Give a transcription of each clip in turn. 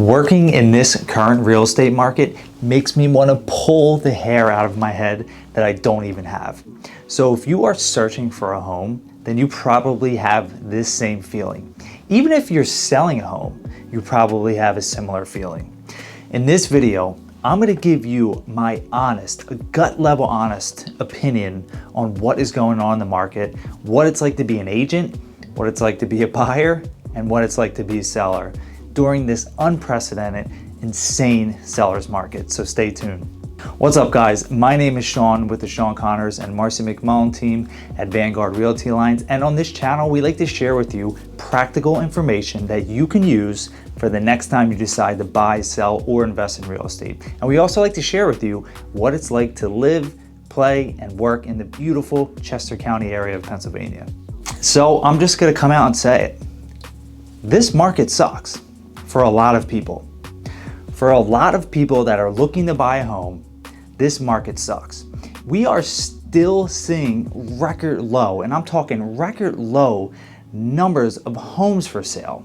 Working in this current real estate market makes me want to pull the hair out of my head that I don't even have. So if you are searching for a home, then you probably have this same feeling. Even if you're selling a home, you probably have a similar feeling. In this video, I'm going to give you my honest, gut level honest opinion on what is going on in the market, what it's like to be an agent, what it's like to be a buyer, and what it's like to be a seller during this unprecedented, insane seller's market. So stay tuned. What's up, guys? My name is Sean with the Sean Connors and Marcy McMullen team at Vanguard Realty Alliance. And on this channel, we like to share with you practical information that you can use for the next time you decide to buy, sell, or invest in real estate. And we also like to share with you what it's like to live, play, and work in the beautiful Chester County area of Pennsylvania. So I'm just gonna come out and say it. This market sucks for a lot of people. For a lot of people that are looking to buy a home, this market sucks. We are still seeing record low, and I'm talking record low numbers of homes for sale.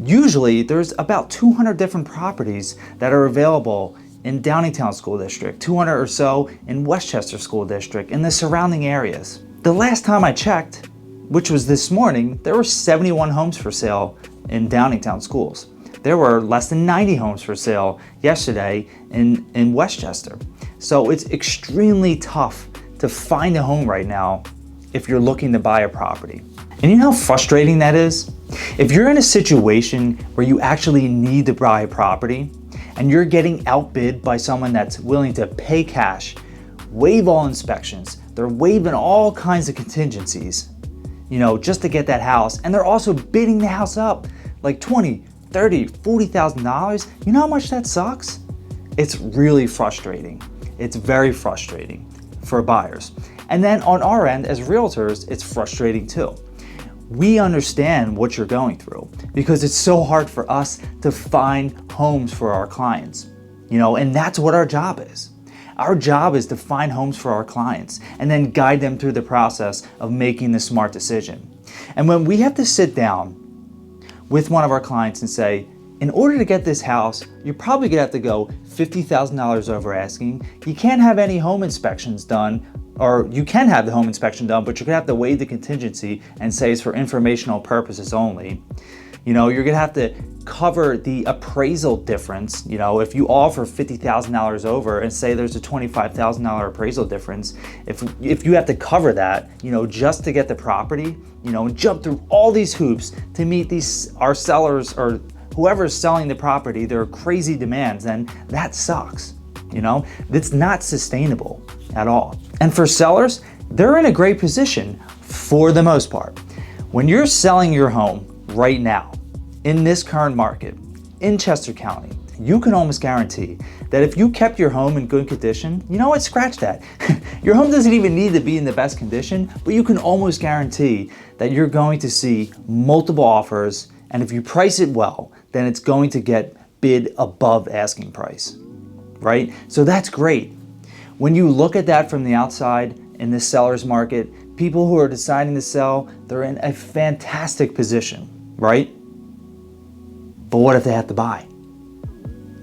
Usually there's about 200 different properties that are available in Downingtown School District, 200 or so in Westchester School District, in the surrounding areas. The last time I checked, which was this morning, there were 71 homes for sale in Downingtown schools. There were less than 90 homes for sale yesterday in Westchester. So it's extremely tough to find a home right now if you're looking to buy a property. And you know how frustrating that is? If you're in a situation where you actually need to buy a property and you're getting outbid by someone that's willing to pay cash, waive all inspections, they're waiving all kinds of contingencies, you know, just to get that house, and they're also bidding the house up like $20,000, $30,000, $40,000. You know how much that sucks? It's really frustrating. It's very frustrating for buyers. And then on our end as realtors, it's frustrating too. We understand what you're going through because it's so hard for us to find homes for our clients, you know, and that's what our job is. Our job is to find homes for our clients and then guide them through the process of making the smart decision. And when we have to sit down with one of our clients and say, in order to get this house, you're probably gonna have to go $50,000 over asking. You can't have any home inspections done, or you can have the home inspection done, but you're gonna have to waive the contingency and say it's for informational purposes only. You know, you're gonna have to cover the appraisal difference. You know, if you offer $50,000 over and say there's a $25,000 appraisal difference, if you have to cover that, you know, just to get the property, you know, and jump through all these hoops to meet our sellers or whoever's selling the property, their crazy demands, then that sucks. You know, it's not sustainable at all. And for sellers, they're in a great position for the most part. When you're selling your home right now, in this current market, in Chester County, you can almost guarantee that if you kept your home in good condition, you know what, scratch that. Your home doesn't even need to be in the best condition, but you can almost guarantee that you're going to see multiple offers, and if you price it well, then it's going to get bid above asking price, right? So that's great. When you look at that from the outside in the seller's market, people who are deciding to sell, they're in a fantastic position, right? But what if they have to buy?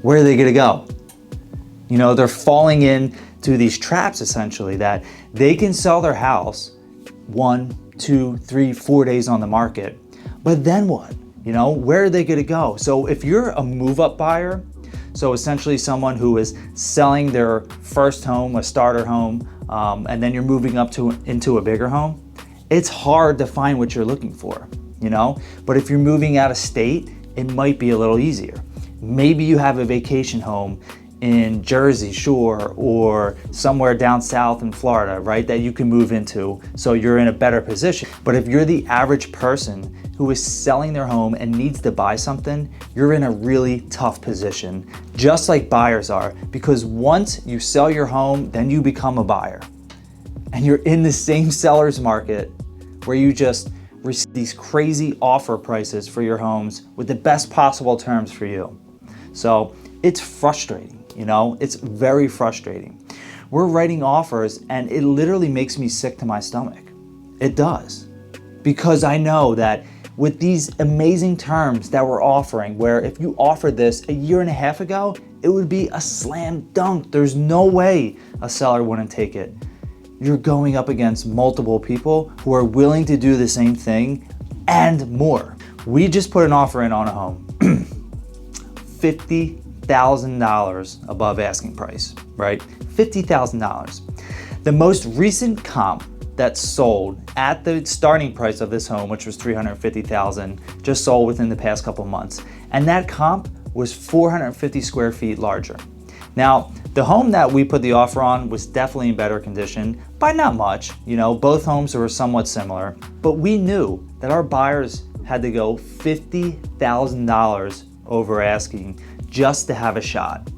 Where are they gonna go? You know, they're falling into these traps essentially that they can sell their house 1, 2, 3, 4 days on the market, but then what? You know, where are they gonna go? So if you're a move-up buyer, so essentially someone who is selling their first home, a starter home, and then you're moving up into a bigger home, it's hard to find what you're looking for, you know? But if you're moving out of state, it might be a little easier. Maybe you have a vacation home in Jersey Shore or somewhere down south in Florida, right, that you can move into, so you're in a better position. But if you're the average person who is selling their home and needs to buy something, you're in a really tough position, just like buyers are, because once you sell your home, then you become a buyer. And you're in the same seller's market where you just receive these crazy offer prices for your homes with the best possible terms for you. So it's frustrating, you know, it's very frustrating. We're writing offers and it literally makes me sick to my stomach. It does. Because I know that with these amazing terms that we're offering, where if you offered this a year and a half ago, it would be a slam dunk. There's no way a seller wouldn't take it. You're going up against multiple people who are willing to do the same thing and more. We just put an offer in on a home, $50,000 above asking price, right? $50,000. The most recent comp that sold at the starting price of this home, which was $350,000, just sold within the past couple months. And that comp was 450 square feet larger. Now, the home that we put the offer on was definitely in better condition, by not much. You know, both homes were somewhat similar, but we knew that our buyers had to go $50,000 over asking just to have a shot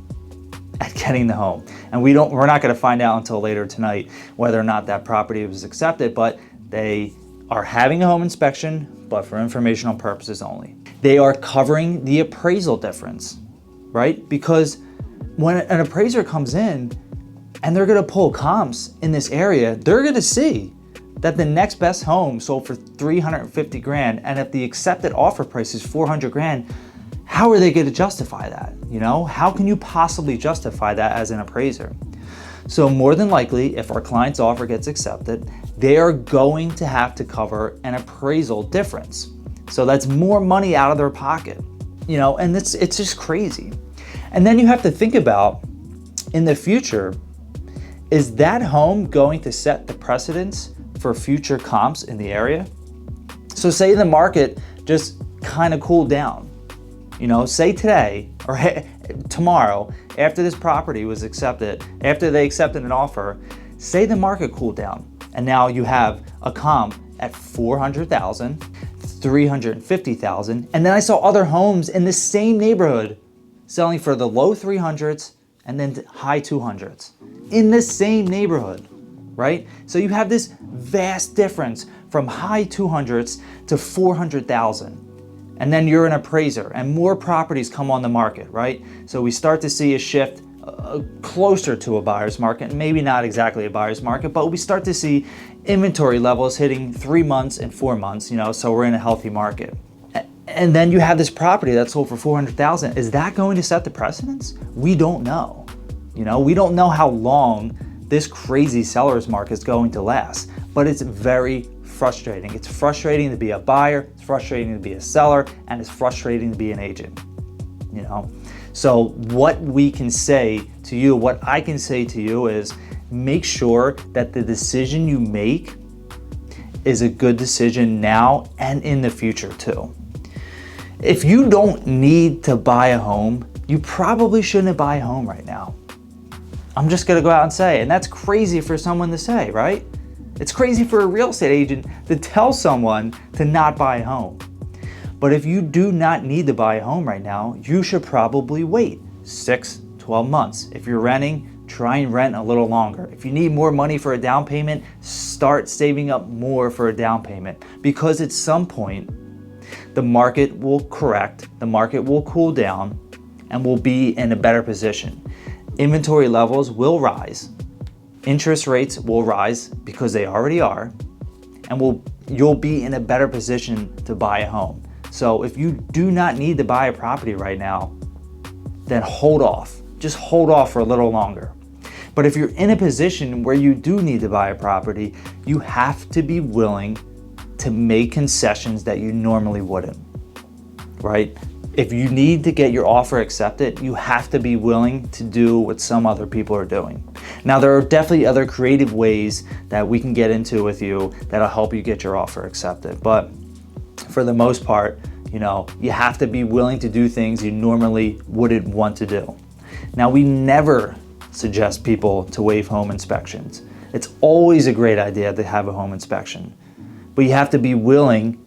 at getting the home. And we're not gonna find out until later tonight whether or not that property was accepted, but they are having a home inspection, but for informational purposes only. They are covering the appraisal difference, right? Because when an appraiser comes in and they're gonna pull comps in this area, they're gonna see that the next best home sold for 350 grand, and if the accepted offer price is 400 grand, how are they going to justify that? You know, how can you possibly justify that as an appraiser? So more than likely, if our client's offer gets accepted, they are going to have to cover an appraisal difference. So that's more money out of their pocket, you know, and it's just crazy. And then you have to think about, in the future, is that home going to set the precedence for future comps in the area? So say the market just kind of cooled down. You know, say today or tomorrow, after this property was accepted, after they accepted an offer, say the market cooled down and now you have a comp at 400,000, 350,000, and then I saw other homes in the same neighborhood selling for the low 300s and then high 200s in the same neighborhood, right? So you have this vast difference from high 200s to 400,000. And then you're an appraiser and more properties come on the market, right? So we start to see a shift closer to a buyer's market, maybe not exactly a buyer's market, but we start to see inventory levels hitting 3 months and 4 months, you know, so we're in a healthy market. And then you have this property that sold for 400,000. Is that going to set the precedence? We don't know. You know, we don't know how long this crazy seller's market is going to last, but it's very frustrating. It's frustrating to be a buyer, it's frustrating to be a seller, and it's frustrating to be an agent, you know? So what we can say to you, what I can say to you is make sure that the decision you make is a good decision now and in the future too. If you don't need to buy a home, you probably shouldn't buy a home right now. I'm just gonna go out and say, and that's crazy for someone to say, right? It's crazy for a real estate agent to tell someone to not buy a home. But if you do not need to buy a home right now, you should probably wait 6, 12 months. If you're renting, try and rent a little longer. If you need more money for a down payment, start saving up more for a down payment, because at some point, the market will correct, the market will cool down, and we'll be in a better position. Inventory levels will rise. Interest rates will rise because they already are, and you'll be in a better position to buy a home. So if you do not need to buy a property right now, then hold off. Just hold off for a little longer. But if you're in a position where you do need to buy a property, you have to be willing to make concessions that you normally wouldn't, right? If you need to get your offer accepted, you have to be willing to do what some other people are doing. Now, there are definitely other creative ways that we can get into with you that'll help you get your offer accepted. But for the most part, you know, you have to be willing to do things you normally wouldn't want to do. Now, we never suggest people to waive home inspections. It's always a great idea to have a home inspection, but you have to be willing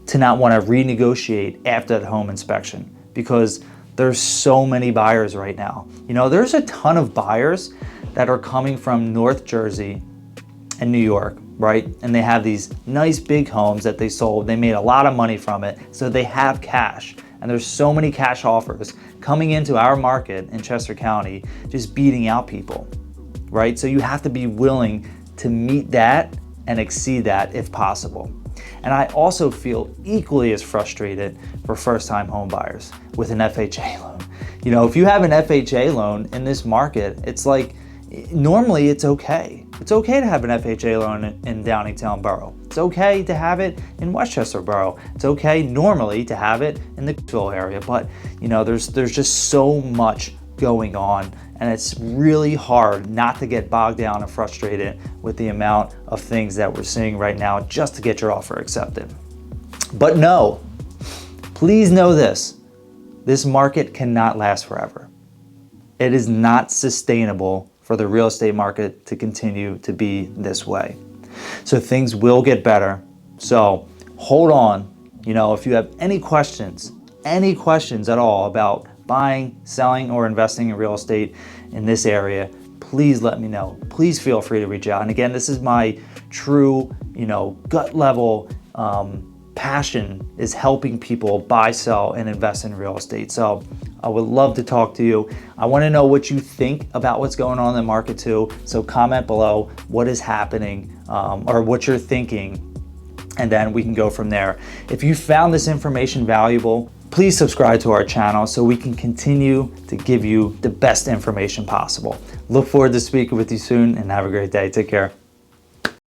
to not want to renegotiate after the home inspection, because there's so many buyers right now. You know, there's a ton of buyers that are coming from North Jersey and New York, right? And they have these nice big homes that they sold. They made a lot of money from it, so they have cash. And there's so many cash offers coming into our market in Chester County, just beating out people, right? So you have to be willing to meet that and exceed that if possible. And I also feel equally as frustrated for first-time home buyers with an FHA loan. You know, if you have an FHA loan in this market, it's like, normally it's okay. It's okay to have an FHA loan in Downingtown Borough. It's okay to have it in Westchester Borough. It's okay normally to have it in the Cookeville area, but you know, there's just so much going on, and it's really hard not to get bogged down and frustrated with the amount of things that we're seeing right now just to get your offer accepted. But no, please know this market cannot last forever. It is not sustainable for the real estate market to continue to be this way. So things will get better. So hold on. You know, if you have any questions at all about buying, selling, or investing in real estate in this area, please let me know. Please feel free to reach out. And again, this is my true, you know, gut level passion, is helping people buy, sell, and invest in real estate. So I would love to talk to you. I want to know what you think about what's going on in the market too. So comment below what is happening or what you're thinking, and then we can go from there. If you found this information valuable, please subscribe to our channel so we can continue to give you the best information possible. Look forward to speaking with you soon, and have a great day. Take care.